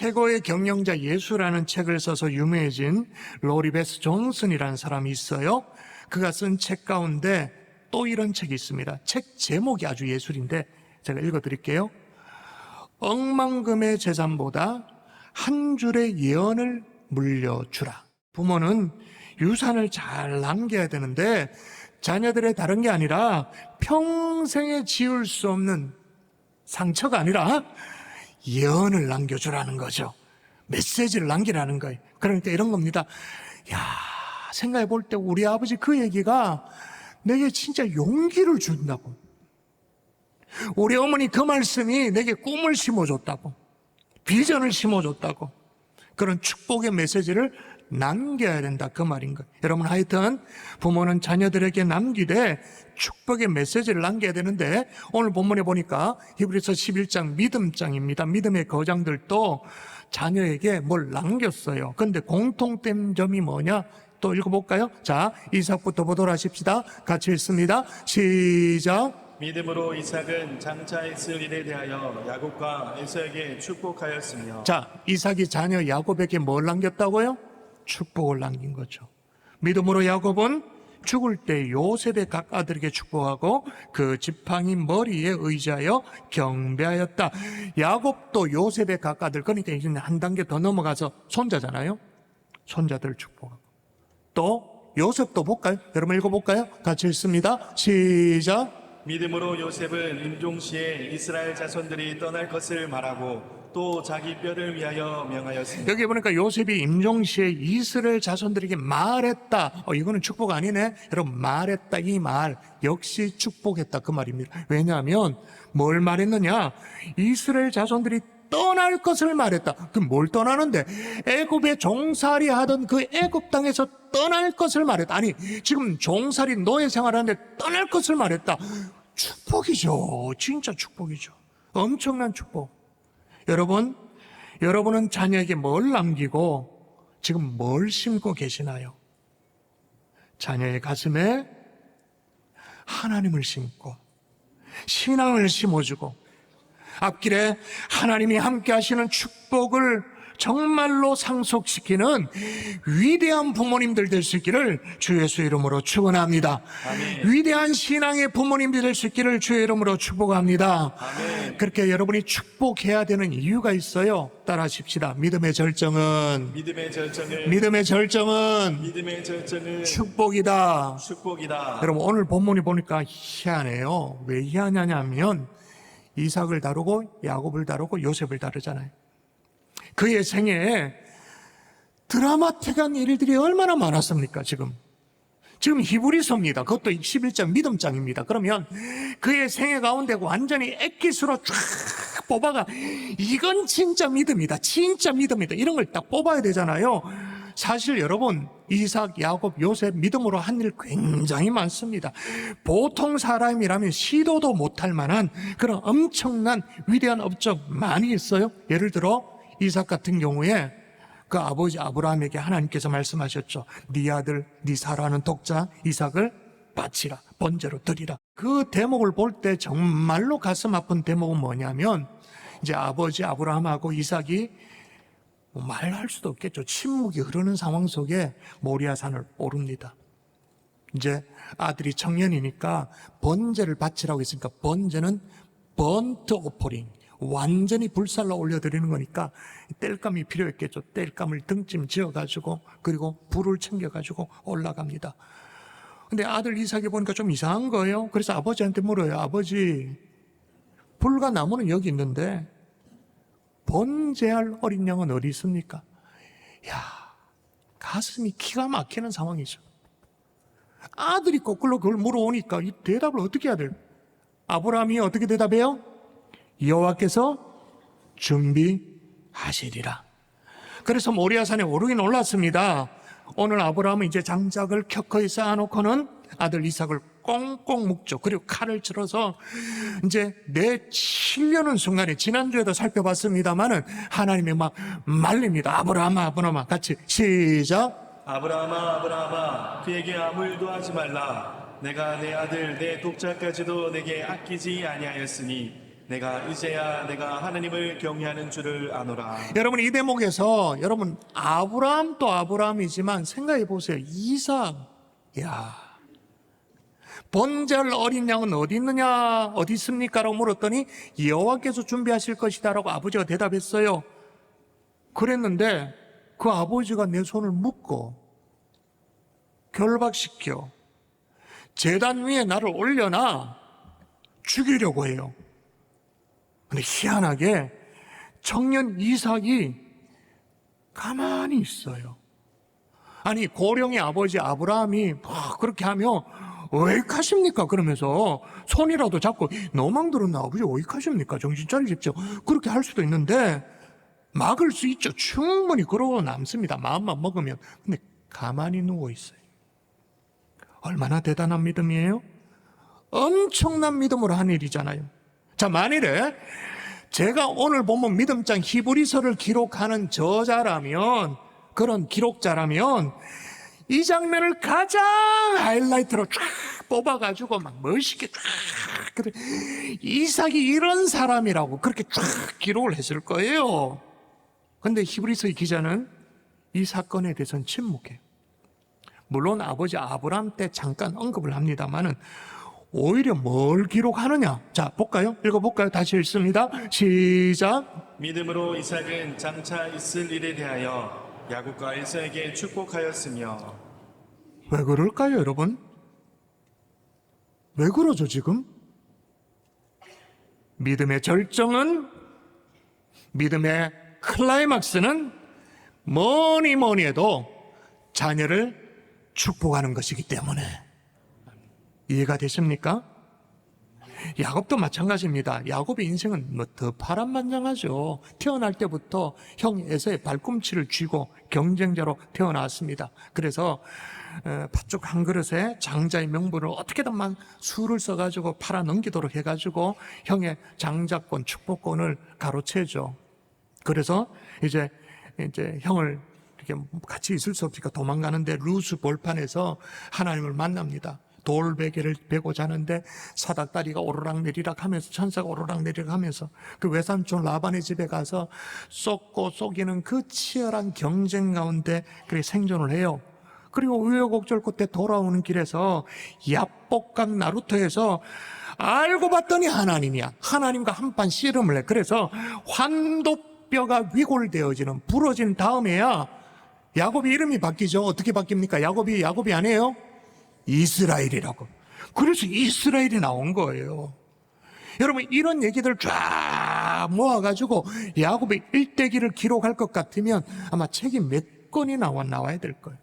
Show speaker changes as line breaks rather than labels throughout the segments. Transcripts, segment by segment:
최고의 경영자 예수라는 책을 써서 유명해진 로리 베스 존슨이라는 사람이 있어요. 그가 쓴 책 가운데 또 이런 책이 있습니다. 책 제목이 아주 예술인데 제가 읽어드릴게요. 억만금의 재산보다 한 줄의 예언을 물려주라. 부모는 유산을 잘 남겨야 되는데 자녀들의 다른 게 아니라 평생에 지울 수 없는 상처가 아니라 예언을 남겨주라는 거죠. 메시지를 남기라는 거예요. 그러니까 이런 겁니다. 야, 생각해 볼 때 우리 아버지 그 얘기가 내게 진짜 용기를 준다고. 우리 어머니 그 말씀이 내게 꿈을 심어줬다고. 비전을 심어줬다고. 그런 축복의 메시지를 남겨야 된다 그 말인 거예요. 여러분 하여튼 부모는 자녀들에게 남기되 축복의 메시지를 남겨야 되는데 오늘 본문에 보니까 히브리서 11장 믿음장입니다. 믿음의 거장들도 자녀에게 뭘 남겼어요. 그런데 공통된 점이 뭐냐? 또 읽어볼까요? 자, 이삭부터 보도록 하십시다. 같이 읽습니다. 시작.
믿음으로 이삭은 장차 있을 일에 대하여 야곱과 에서에게 축복하였으며.
자, 이삭이 자녀 야곱에게 뭘 남겼다고요? 축복을 남긴 거죠. 믿음으로 야곱은 죽을 때 요셉의 각 아들에게 축복하고 그 지팡이 머리에 의지하여 경배하였다. 야곱도 요셉의 각 아들, 그러니까 이제 한 단계 더 넘어가서 손자잖아요. 손자들 축복하고. 또 요셉도 볼까요? 여러분 읽어볼까요? 같이 읽습니다. 시작.
믿음으로 요셉은 임종시에 이스라엘 자손들이 떠날 것을 말하고 또 자기 뼈를 위하여 명하였습니다.
여기 보니까 요셉이 임종시에 이스라엘 자손들에게 말했다. 이거는 축복 아니네. 여러분 말했다 이 말 역시 축복했다 그 말입니다. 왜냐하면 뭘 말했느냐? 이스라엘 자손들이 떠날 것을 말했다. 그럼 뭘 떠나는데? 애굽에 종살이 하던 그 애굽 땅에서 떠날 것을 말했다. 아니 지금 종살이 노예 생활하는데 떠날 것을 말했다. 축복이죠. 진짜 축복이죠. 엄청난 축복. 여러분은 자녀에게 뭘 남기고 지금 뭘 심고 계시나요? 자녀의 가슴에 하나님을 심고 신앙을 심어주고 앞길에 하나님이 함께 하시는 축복을 정말로 상속시키는 위대한 부모님들 될 수 있기를 주 예수 이름으로 축원합니다.
아멘.
위대한 신앙의 부모님들 될 수 있기를 주의 이름으로 축복합니다.
아멘.
그렇게 여러분이 축복해야 되는 이유가 있어요. 따라하십시다. 믿음의 절정은
믿음의 절정은
축복이다.
축복이다.
여러분 오늘 본문이 보니까 희한해요. 왜 희한하냐면 이삭을 다루고 야곱을 다루고 요셉을 다루잖아요. 그의 생애에 드라마틱한 일들이 얼마나 많았습니까? 지금 히브리서입니다. 그것도 11장 믿음장입니다. 그러면 그의 생애 가운데 완전히 엑기스로 쫙 뽑아가 이건 진짜 믿음이다. 진짜 믿음이다. 이런 걸 딱 뽑아야 되잖아요. 사실 여러분 이삭, 야곱, 요셉 믿음으로 한 일 굉장히 많습니다. 보통 사람이라면 시도도 못할 만한 그런 엄청난 위대한 업적 많이 있어요. 예를 들어 이삭 같은 경우에 그 아버지 아브라함에게 하나님께서 말씀하셨죠. 네 아들, 네 사랑하는 독자 이삭을 바치라, 번제로 드리라. 그 대목을 볼 때 정말로 가슴 아픈 대목은 뭐냐면 이제 아버지 아브라함하고 이삭이 말할 수도 없겠죠. 침묵이 흐르는 상황 속에 모리아산을 오릅니다. 이제 아들이 청년이니까 번제를 바치라고 했으니까 번제는 번트 오퍼링, 완전히 불살라 올려드리는 거니까 땔감이 필요했겠죠. 땔감을 등짐 지어가지고 그리고 불을 챙겨가지고 올라갑니다. 근데 아들 이삭이 보니까 좀 이상한 거예요. 그래서 아버지한테 물어요. 아버지, 불과 나무는 여기 있는데 번제할 어린 양은 어디 있습니까? 야, 가슴이 기가 막히는 상황이죠. 아들이 거꾸로 그걸 물어오니까 이 대답을 어떻게 해야 돼요? 아브라함이 어떻게 대답해요? 여호와께서 준비하시리라. 그래서 모리아산에 오르긴 올랐습니다. 오늘 아브라함은 이제 장작을 켜커이 쌓아놓고는 아들 이삭을 꽁꽁 묶죠. 그리고 칼을 들어서 이제 내치려는 순간에 지난주에도 살펴봤습니다만은 하나님이 막 말립니다. 아브라함아 같이 시작.
아브라함아 그에게 아무 일도 하지 말라. 내가 내 아들 내 독자까지도 내게 아끼지 아니하였으니 내가 이제야 내가 하나님을 경외하는 줄을 아노라.
여러분, 이 대목에서 여러분 아브라함도 아브라함이지만 생각해 보세요. 이삭, 야, 번제할 어린 양은 어디 있느냐, 어디 있습니까? 라고 물었더니 여호와께서 준비하실 것이다 라고 아버지가 대답했어요. 그랬는데 그 아버지가 내 손을 묶고 결박시켜 제단 위에 나를 올려놔 죽이려고 해요. 근데 희한하게 청년 이삭이 가만히 있어요. 아니, 고령의 아버지 아브라함이 그렇게 하면 어익하십니까? 그러면서 손이라도 잡고, 너만 들었나? 아버지 어익하십니까? 정신 차리십시오. 그렇게 할 수도 있는데 막을 수 있죠. 충분히 그러고 남습니다. 마음만 먹으면. 근데 가만히 누워 있어요. 얼마나 대단한 믿음이에요? 엄청난 믿음으로 한 일이잖아요. 자, 만일에 제가 오늘 본문 믿음장 히브리서를 기록하는 저자라면, 그런 기록자라면 이 장면을 가장 하이라이트로 쫙 뽑아가지고 막 멋있게 쫙, 그래, 이삭이 이런 사람이라고 그렇게 쫙 기록을 했을 거예요. 근데 히브리서의 기자는 이 사건에 대해서는 침묵해요. 물론 아버지 아브라함 때 잠깐 언급을 합니다만은 오히려 뭘 기록하느냐? 자, 볼까요? 읽어볼까요? 다시 읽습니다. 시작.
믿음으로 이삭은 장차 있을 일에 대하여 야곱과 에서에게 축복하였으며.
왜 그럴까요, 여러분? 왜 그러죠, 지금? 믿음의 절정은, 믿음의 클라이막스는 뭐니 뭐니 해도 자녀를 축복하는 것이기 때문에. 이해가 되십니까? 야곱도 마찬가지입니다. 야곱의 인생은 더 파란만장하죠. 태어날 때부터 형 에서의 발꿈치를 쥐고 경쟁자로 태어났습니다. 그래서 팥죽 한 그릇에 장자의 명분을 어떻게든만 수를 써가지고 팔아 넘기도록 해가지고 형의 장자권, 축복권을 가로채죠. 그래서 이제 형을 이렇게 같이 있을 수 없으니까 도망가는데 루스 벌판에서 하나님을 만납니다. 돌베개를 베고 자는데 사닥다리가 오르락내리락 하면서, 천사가 오르락내리락 하면서 그 외삼촌 라반의 집에 가서 쏟고 속이는 그 치열한 경쟁 가운데 그렇게 생존을 해요. 그리고 우여곡절 끝에 돌아오는 길에서 야복강 나루토에서 알고 봤더니 하나님이야. 하나님과 한판 씨름을 해. 그래서 환도뼈가 위골되어지는, 부러진 다음에야 야곱이 이름이 바뀌죠. 어떻게 바뀝니까? 야곱이 아니에요? 이스라엘이라고. 그래서 이스라엘이 나온 거예요. 여러분, 이런 얘기들 쫙 모아가지고 야곱의 일대기를 기록할 것 같으면 아마 책이 몇 권이 나와야 될 거예요.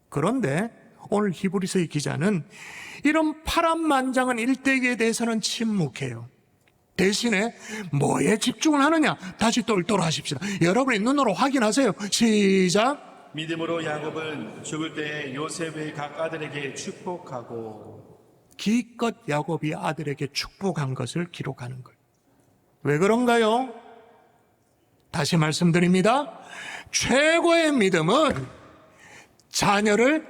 그런데 오늘 히브리서의 기자는 이런 파란만장한 일대기에 대해서는 침묵해요. 대신에 뭐에 집중을 하느냐? 다시 똘똘 하십시다. 여러분의 눈으로 확인하세요. 시작.
믿음으로 야곱은 죽을 때에 요셉의 각 아들에게 축복하고.
기껏 야곱이 아들에게 축복한 것을 기록하는 거예요. 왜 그런가요? 다시 말씀드립니다. 최고의 믿음은 자녀를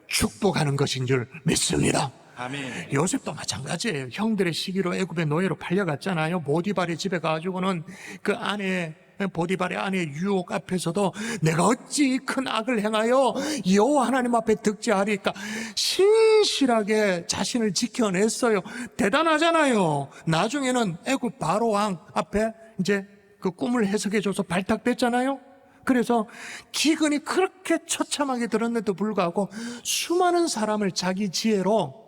축복하는 것인 줄 믿습니다.
아멘.
요셉도 마찬가지예요. 형들의 시기로 애굽의 노예로 팔려갔잖아요. 보디발의 집에 가지고는 그 아내, 보디발의 아내의 유혹 앞에서도 내가 어찌 큰 악을 행하여 여호와 하나님 앞에 득죄하리까 신실하게 자신을 지켜냈어요. 대단하잖아요. 나중에는 애굽 바로 왕 앞에 이제 그 꿈을 해석해줘서 발탁됐잖아요. 그래서 기근이 그렇게 처참하게 들었는데도 불구하고 수많은 사람을 자기 지혜로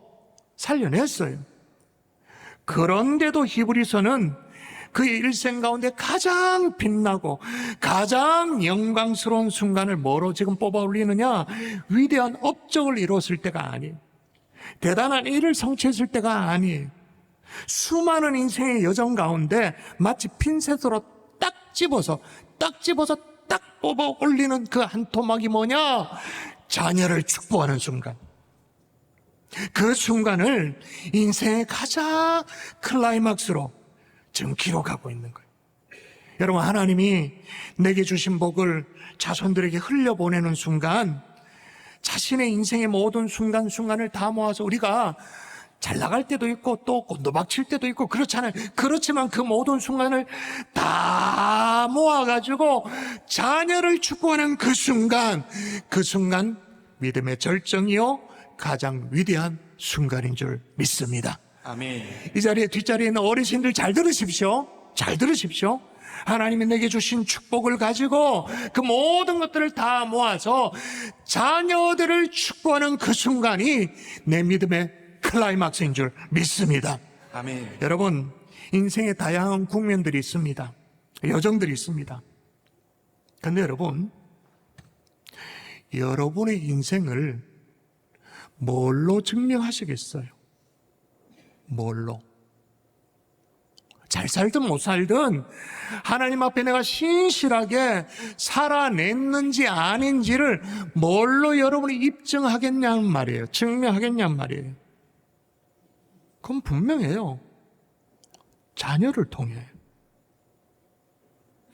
살려냈어요. 그런데도 히브리서는 그의 일생 가운데 가장 빛나고 가장 영광스러운 순간을 뭐로 지금 뽑아 올리느냐? 위대한 업적을 이뤘을 때가 아니에요. 대단한 일을 성취했을 때가 아니에요. 수많은 인생의 여정 가운데 마치 핀셋으로 딱 집어서 딱 뽑아 올리는 그 한 토막이 뭐냐? 자녀를 축복하는 순간. 그 순간을 인생의 가장 클라이막스로 지금 기록하고 있는 거예요. 여러분, 하나님이 내게 주신 복을 자손들에게 흘려보내는 순간, 자신의 인생의 모든 순간순간을 다 모아서 우리가 잘 나갈 때도 있고 또 꼰도박칠 때도 있고 그렇잖아요. 그렇지만 그 모든 순간을 다 모아가지고 자녀를 축복하는 그 순간 믿음의 절정이요 가장 위대한 순간인 줄 믿습니다.
아멘.
이 자리에 뒷자리에 있는 어르신들 잘 들으십시오. 잘 들으십시오. 하나님이 내게 주신 축복을 가지고 그 모든 것들을 다 모아서 자녀들을 축복하는 그 순간이 내 믿음의 클라이막스인 줄 믿습니다.
아멘.
여러분, 인생에 다양한 국면들이 있습니다. 여정들이 있습니다. 근데 여러분, 여러분의 인생을 뭘로 증명하시겠어요? 뭘로? 잘 살든 못 살든 하나님 앞에 내가 신실하게 살아냈는지 아닌지를 뭘로 여러분이 입증하겠냐는 말이에요. 증명하겠냐는 말이에요. 그건 분명해요. 자녀를 통해.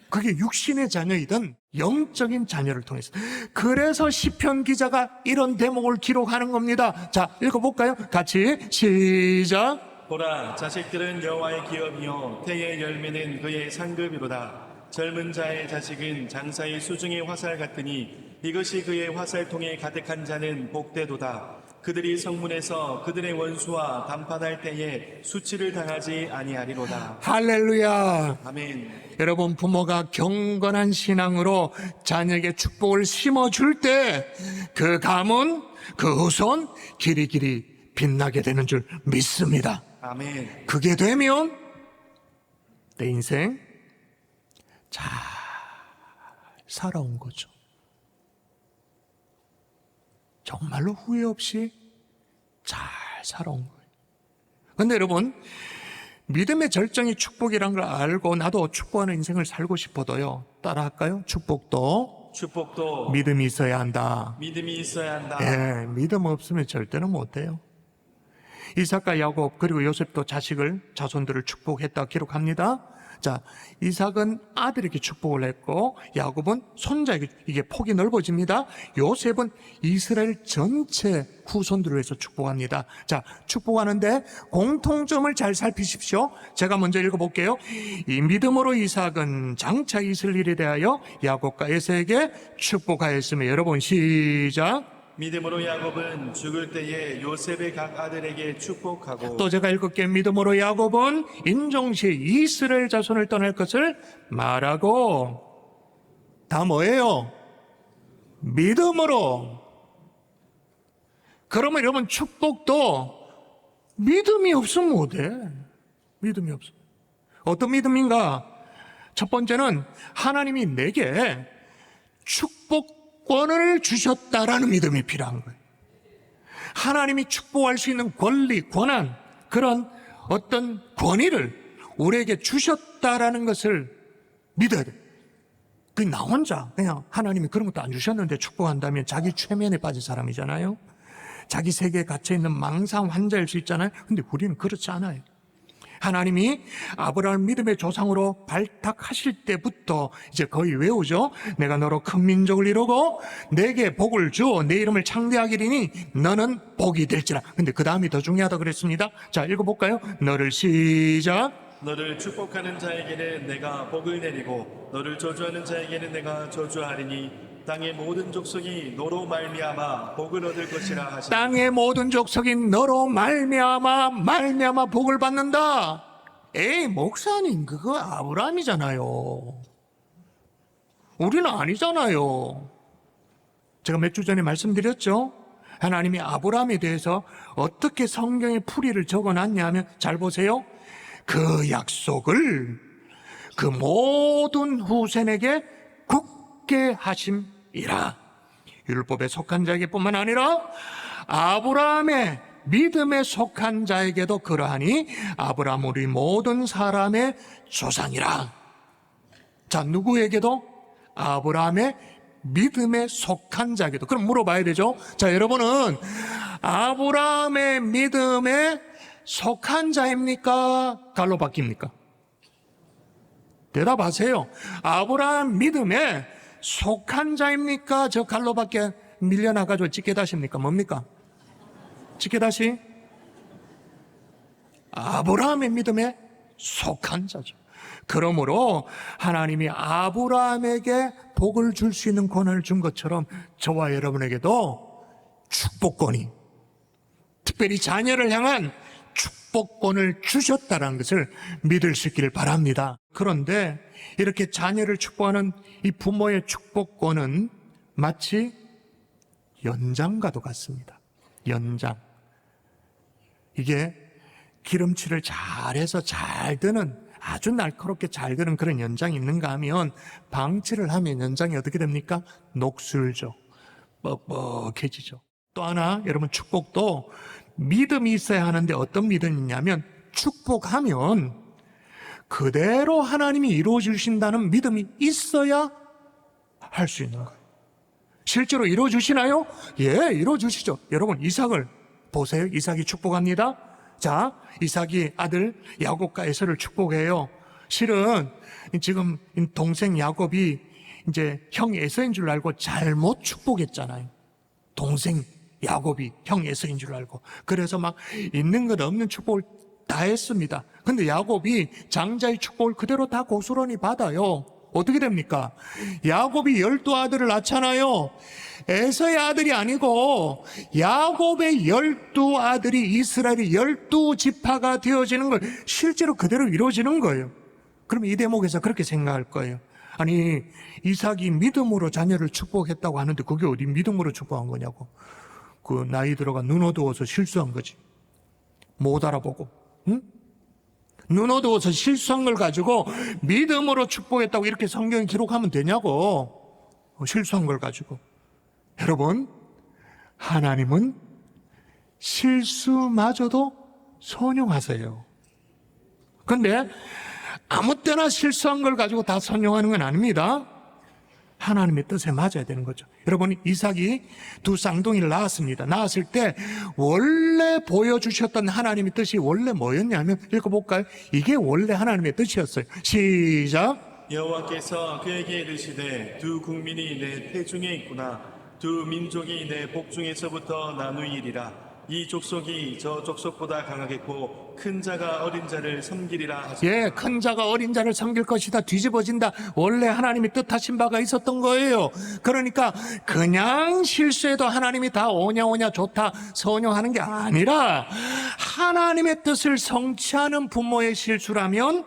그게 육신의 자녀이든 영적인 자녀를 통해서. 그래서 시편 기자가 이런 대목을 기록하는 겁니다. 자, 읽어볼까요? 같이 시작.
보라, 자식들은 여호와의 기업이요 태의 열매는 그의 상급이로다. 젊은 자의 자식은 장사의 수중의 화살 같으니 이것이 그의 화살통에 가득한 자는 복되도다. 그들이 성문에서 그들의 원수와 담판할 때에 수치를 당하지 아니하리로다.
할렐루야.
아멘.
여러분, 부모가 경건한 신앙으로 자녀에게 축복을 심어줄 때 그 가문, 그 후손 길이길이 빛나게 되는 줄 믿습니다.
아멘.
그게 되면 내 인생 잘 살아온 거죠. 정말로 후회 없이 잘 살아온 거예요. 그런데 여러분, 믿음의 절정이 축복이란 걸 알고 나도 축복하는 인생을 살고 싶어도요. 따라할까요? 축복도 믿음이 있어야 한다.
믿음이 있어야 한다.
예, 믿음 없으면 절대로 못해요. 이삭과 야곱 그리고 요셉도 자손들을 축복했다 기록합니다. 자, 이삭은 아들에게 축복을 했고 야곱은 손자에게, 이게 폭이 넓어집니다. 요셉은 이스라엘 전체 후손들을 위해서 축복합니다. 자, 축복하는데 공통점을 잘 살피십시오. 제가 먼저 읽어볼게요. 이 믿음으로 이삭은 장차 있을 일에 대하여 야곱과 에서에게 축복하였으며, 여러분 시작.
믿음으로 야곱은 죽을 때에 요셉의 각 아들에게 축복하고
또 제가 읽을게요. 믿음으로 야곱은 인종시에 이스라엘 자손을 떠날 것을 말하고, 다 뭐예요? 믿음으로. 그러면 여러분, 축복도 믿음이 없으면 못해. 믿음이 없으면. 어떤 믿음인가? 첫 번째는 하나님이 내게 축복권을 주셨다라는 믿음이 필요한 거예요. 하나님이 축복할 수 있는 권리, 권한, 그런 어떤 권위를 우리에게 주셨다라는 것을 믿어야 돼. 나 혼자 그냥 하나님이 그런 것도 안 주셨는데 축복한다면 자기 최면에 빠진 사람이잖아요. 자기 세계에 갇혀있는 망상 환자일 수 있잖아요. 근데 우리는 그렇지 않아요. 하나님이 아브라함 믿음의 조상으로 발탁하실 때부터 이제 거의 외우죠. 내가 너로 큰 민족을 이루고 내게 복을 주어 내 이름을 창대하기리니 너는 복이 될지라. 근데 그 다음이 더 중요하다 그랬습니다. 자, 읽어볼까요? 너를 시작.
너를 축복하는 자에게는 내가 복을 내리고 너를 저주하는 자에게는 내가 저주하리니 땅의 모든 족속이 너로 말미암아 복을 얻을 것이라 하시니.
땅의 모든 족속이 너로 말미암아 복을 받는다. 에이, 목사님, 그거 아브라함이잖아요. 우리는 아니잖아요. 제가 몇 주 전에 말씀드렸죠. 하나님이 아브라함에 대해서 어떻게 성경에 풀이를 적어놨냐 하면, 잘 보세요. 그 약속을 그 모든 후손에게 굳게 하심이라. 율법에 속한 자에게 뿐만 아니라 아브라함의 믿음에 속한 자에게도 그러하니 아브라함 우리 모든 사람의 조상이라. 자, 누구에게도? 아브라함의 믿음에 속한 자에게도. 그럼 물어봐야 되죠. 자, 여러분은 아브라함의 믿음에 속한 자입니까? 갈로 바뀝니까? 대답하세요. 아브라함 믿음에 속한 자입니까? 저 갈로 밖에 밀려나가지고 찌개다십니까? 뭡니까? 찌개다시? 아브라함의 믿음에 속한 자죠. 그러므로 하나님이 아브라함에게 복을 줄 수 있는 권한을 준 것처럼 저와 여러분에게도 축복권이, 특별히 자녀를 향한 축복권을 주셨다는 것을 믿을 수 있기를 바랍니다. 그런데 이렇게 자녀를 축복하는 이 부모의 축복권은 마치 연장과도 같습니다. 연장. 이게 기름칠을 잘해서 잘 드는, 아주 날카롭게 잘 드는 그런 연장이 있는가 하면, 방치를 하면 연장이 어떻게 됩니까? 녹슬죠. 뻑뻑해지죠. 또 하나, 여러분, 축복도 믿음이 있어야 하는데 어떤 믿음이냐면, 축복하면 그대로 하나님이 이루어 주신다는 믿음이 있어야 할 수 있는 거예요. 실제로 이루어 주시나요? 예, 이루어 주시죠. 여러분, 이삭을 보세요. 이삭이 축복합니다. 자, 이삭이 아들 야곱과 에서를 축복해요. 실은 지금 동생 야곱이 이제 형 에서인 줄 알고 잘못 축복했잖아요. 동생 야곱이 형 에서인 줄 알고. 그래서 막 있는 것 없는 축복을 다 했습니다. 근데 야곱이 장자의 축복을 그대로 다 고스란히 받아요. 어떻게 됩니까? 야곱이 12아들을 낳잖아요. 에서의 아들이 아니고 야곱의 12아들이 이스라엘의 12지파가 되어지는 걸 실제로 그대로 이루어지는 거예요. 그럼 이 대목에서 그렇게 생각할 거예요. 아니, 이삭이 믿음으로 자녀를 축복했다고 하는데 그게 어디 믿음으로 축복한 거냐고. 그 나이 들어가 눈 어두워서 실수한 거지. 못 알아보고, 응? 눈 어두워서 실수한 걸 가지고 믿음으로 축복했다고 이렇게 성경에 기록하면 되냐고. 실수한 걸 가지고. 여러분, 하나님은 실수마저도 선용하세요. 근데 아무 때나 실수한 걸 가지고 다 선용하는 건 아닙니다. 하나님의 뜻에 맞아야 되는 거죠. 여러분, 이삭이 두 쌍둥이를 낳았습니다. 낳았을 때 원래 보여주셨던 하나님의 뜻이 원래 뭐였냐면, 읽어볼까요? 이게 원래 하나님의 뜻이었어요. 시작.
여호와께서 그에게 이르시되 두 국민이 내 태중에 있구나. 두 민족이 내 복중에서부터 나누이리라. 이 족속이 저 족속보다 강하겠고 큰 자가 어린 자를 섬기리라 하시니.
예, 큰 자가 어린 자를 섬길 것이다. 뒤집어진다. 원래 하나님이 뜻하신 바가 있었던 거예요. 그러니까 그냥 실수해도 하나님이 다 오냐 좋다 선용하는 게 아니라 하나님의 뜻을 성취하는 부모의 실수라면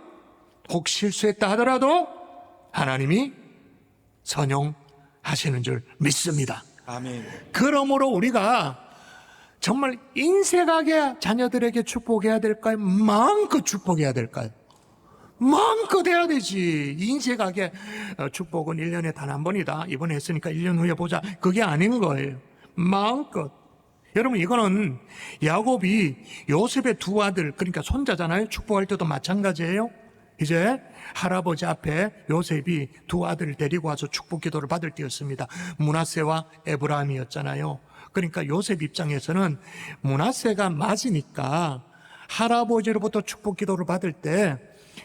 혹 실수했다 하더라도 하나님이 선용하시는 줄 믿습니다.
아멘.
그러므로 우리가 정말 인색하게 자녀들에게 축복해야 될까요? 마음껏 축복해야 될까요? 마음껏 해야 되지. 인색하게 축복은 1년에 단 한 번이다. 이번에 했으니까 1년 후에 보자. 그게 아닌 거예요. 마음껏. 여러분, 이거는 야곱이 요셉의 두 아들, 그러니까 손자잖아요. 축복할 때도 마찬가지예요. 이제 할아버지 앞에 요셉이 두 아들을 데리고 와서 축복 기도를 받을 때였습니다. 므낫세와 에브라임이었잖아요. 그러니까 요셉 입장에서는 므낫세가 맞으니까 할아버지로부터 축복 기도를 받을 때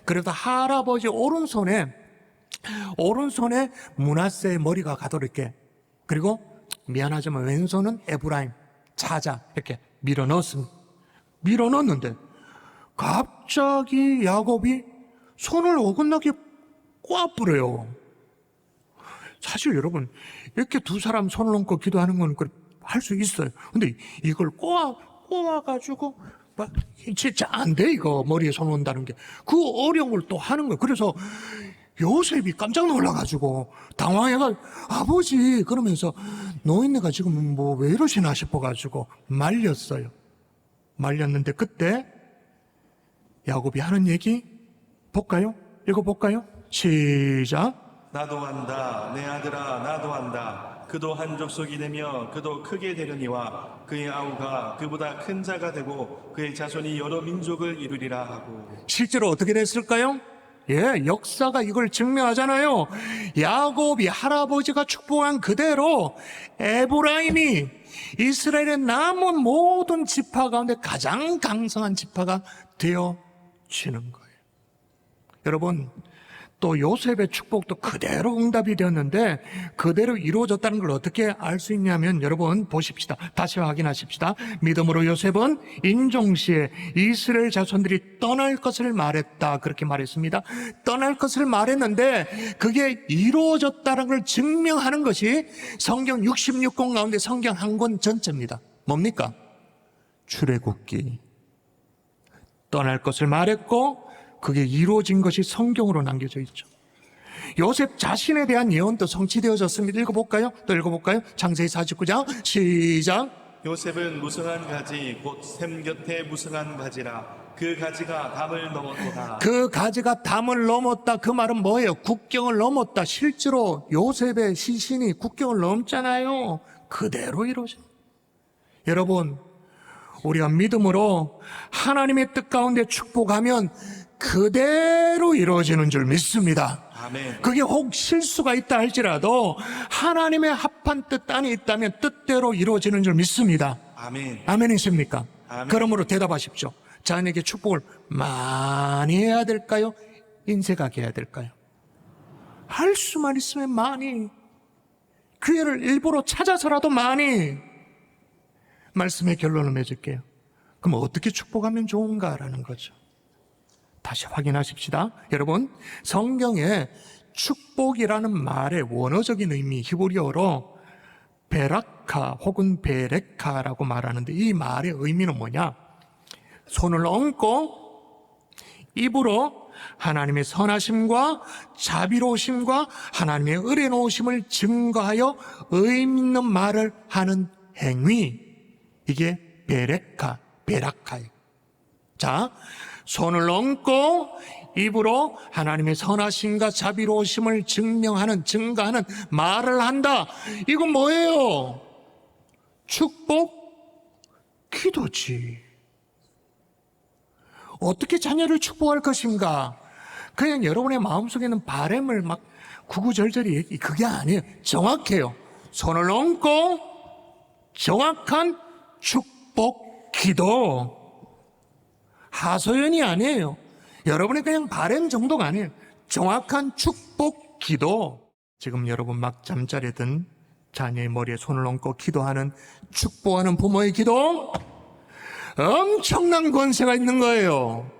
그래도 할아버지 오른손에 므낫세의 머리가 가도록 이렇게, 그리고 미안하지만 왼손은 에브라임 자자 이렇게 밀어 넣었는데 갑자기 야곱이 손을 어긋나게 꽈부려요. 사실 여러분, 이렇게 두 사람 손을 얹고 기도하는 건 할 수 있어요. 근데 이걸 꼬아가지고 막 진짜 안 돼. 이거 머리에 손 얹는다는 게 그 어려운 걸 또 하는 거예요. 그래서 요셉이 깜짝 놀라가지고 당황해가 아버지 그러면서 노인네가 지금 뭐 왜 이러시나 싶어가지고 말렸어요. 말렸는데 그때 야곱이 하는 얘기 볼까요? 읽어볼까요? 시작.
나도 한다. 내 아들아 나도 한다. 그도 한 족속이 되며 그도 크게 되려니와 그의 아우가 그보다 큰 자가 되고 그의 자손이 여러 민족을 이루리라 하고.
실제로 어떻게 됐을까요? 예, 역사가 이걸 증명하잖아요. 야곱이 할아버지가 축복한 그대로 에브라임이 이스라엘의 남은 모든 지파 가운데 가장 강성한 지파가 되어지는 거예요. 여러분, 또 요셉의 축복도 그대로 응답이 되었는데 그대로 이루어졌다는 걸 어떻게 알 수 있냐면 여러분 보십시다. 다시 확인하십시다. 믿음으로 요셉은 인종시에 이스라엘 자손들이 떠날 것을 말했다. 그렇게 말했습니다. 떠날 것을 말했는데 그게 이루어졌다는 걸 증명하는 것이 성경 66권 가운데 성경 한 권 전체입니다. 뭡니까? 출애굽기. 떠날 것을 말했고 그게 이루어진 것이 성경으로 남겨져 있죠. 요셉 자신에 대한 예언도 성취되어졌습니다. 읽어볼까요? 또 읽어볼까요? 창세기 49장 시작.
요셉은 무성한 가지 곧 샘 곁에 무성한 가지라 그 가지가 담을 넘었도다.
그 가지가 담을 넘었다. 그 말은 뭐예요? 국경을 넘었다. 실제로 요셉의 시신이 국경을 넘잖아요. 그대로 이루어진. 여러분, 우리가 믿음으로 하나님의 뜻 가운데 축복하면 그대로 이루어지는 줄 믿습니다.
아멘.
그게 혹 실수가 있다 할지라도 하나님의 합한 뜻 안에 있다면 뜻대로 이루어지는 줄 믿습니다.
아멘.
아멘이십니까?
아멘.
그러므로 대답하십시오. 자녀에게 축복을 많이 해야 될까요? 인색하게 해야 될까요? 할 수만 있으면 많이, 기회를 일부러 찾아서라도 많이. 말씀의 결론을 맺을게요. 그럼 어떻게 축복하면 좋은가라는 거죠. 다시 확인하십시다. 여러분, 성경에 축복이라는 말의 원어적인 의미 히브리어로 베라카 혹은 베레카라고 말하는데 이 말의 의미는 뭐냐? 손을 얹고 입으로 하나님의 선하심과 자비로우심과 하나님의 의뢰놓으심을 증거하여 의미 있는 말을 하는 행위, 이게 베레카, 베라카예요. 자, 손을 얹고 입으로 하나님의 선하심과 자비로우심을 증거하는 말을 한다. 이건 뭐예요? 축복, 기도지. 어떻게 자녀를 축복할 것인가? 그냥 여러분의 마음속에 있는 바람을 막 구구절절히 얘기, 그게 아니에요. 정확해요. 손을 얹고 정확한 축복, 기도. 하소연이 아니에요. 여러분의 그냥 바람 정도가 아니에요. 정확한 축복, 기도. 지금 여러분 막 잠자리에 든 자녀의 머리에 손을 얹고 기도하는, 축복하는 부모의 기도, 엄청난 권세가 있는 거예요.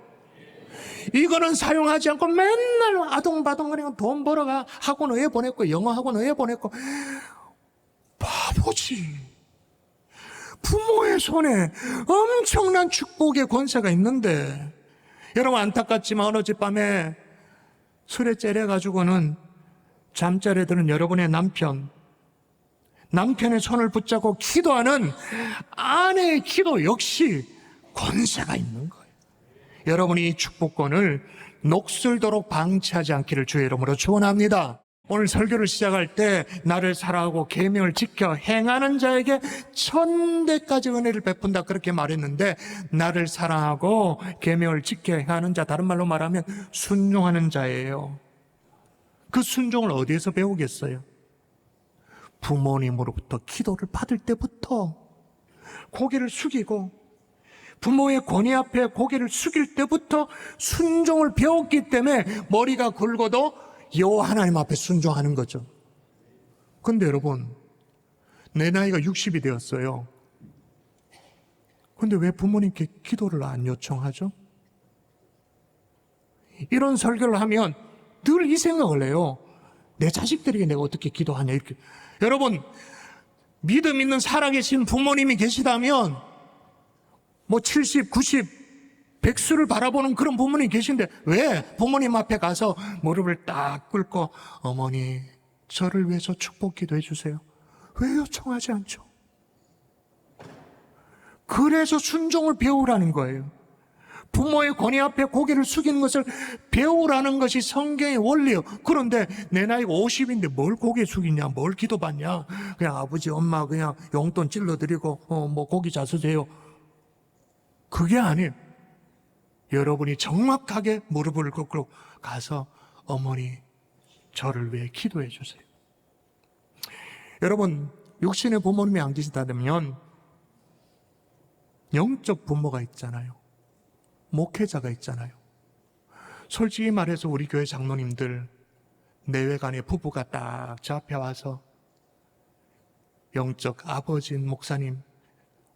이거는 사용하지 않고 맨날 아동바동거리고 돈 벌어가 학원 왜 보냈고 영어 학원 왜 보냈고, 바보지. 부모의 손에 엄청난 축복의 권세가 있는데, 여러분 안타깝지만 어느 집 밤에 술에 째려가지고는 잠자리에 드는 여러분의 남편의 손을 붙잡고 기도하는 아내의 기도 역시 권세가 있는 거예요. 여러분이 이 축복권을 녹슬도록 방치하지 않기를 주의 이름으로 축원합니다. 오늘 설교를 시작할 때 나를 사랑하고 계명을 지켜 행하는 자에게 1000배까지 은혜를 베푼다 그렇게 말했는데, 나를 사랑하고 계명을 지켜 행하는 자, 다른 말로 말하면 순종하는 자예요. 그 순종을 어디에서 배우겠어요? 부모님으로부터 기도를 받을 때부터 고개를 숙이고 부모의 권위 앞에 고개를 숙일 때부터 순종을 배웠기 때문에 머리가 굵어도 여호와 하나님 앞에 순종하는 거죠. 근데 여러분, 내 나이가 60이 되었어요. 근데 왜 부모님께 기도를 안 요청하죠? 이런 설교를 하면 늘 이 생각을 해요. 내 자식들에게 내가 어떻게 기도하냐 이렇게. 여러분, 믿음 있는 살아계신 부모님이 계시다면 뭐 70, 90, 100수를 바라보는 그런 부모님이 계신데 왜 부모님 앞에 가서 무릎을 딱 꿇고 어머니 저를 위해서 축복 기도해 주세요, 왜 요청하지 않죠? 그래서 순종을 배우라는 거예요. 부모의 권위 앞에 고개를 숙이는 것을 배우라는 것이 성경의 원리예요. 그런데 내 나이가 50인데 뭘 고개 숙이냐, 뭘 기도받냐, 그냥 아버지 엄마 그냥 용돈 찔러드리고 뭐 고기 잡수세요, 그게 아니에요. 여러분이 정확하게 무릎을 꿇고 가서 어머니 저를 위해 기도해 주세요. 여러분, 육신의 부모님이 안 계시다면 영적 부모가 있잖아요. 목회자가 있잖아요. 솔직히 말해서 우리 교회 장로님들 내외간의 부부가 딱 잡혀와서 영적 아버지인 목사님,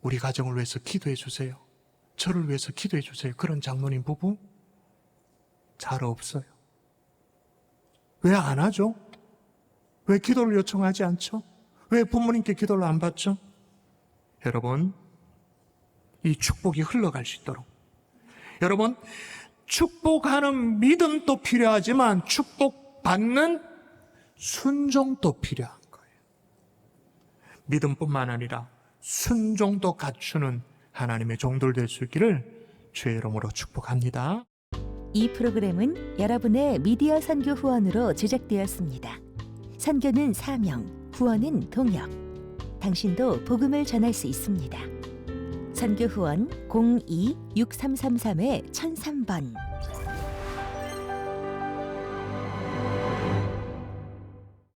우리 가정을 위해서 기도해 주세요. 저를 위해서 기도해 주세요. 그런 장로님 부부 잘 없어요. 왜 안 하죠? 왜 기도를 요청하지 않죠? 왜 부모님께 기도를 안 받죠? 여러분, 이 축복이 흘러갈 수 있도록, 여러분, 축복하는 믿음도 필요하지만 축복받는 순종도 필요한 거예요. 믿음뿐만 아니라 순종도 갖추는 하나님의 종들 될 수 있기를 주의 이름으로 축복합니다.
이 프로그램은 여러분의 미디어 선교 후원으로 제작되었습니다. 선교는 사명, 후원은 동역. 당신도 복음을 전할 수 있습니다. 선교 후원 02-6333-1003번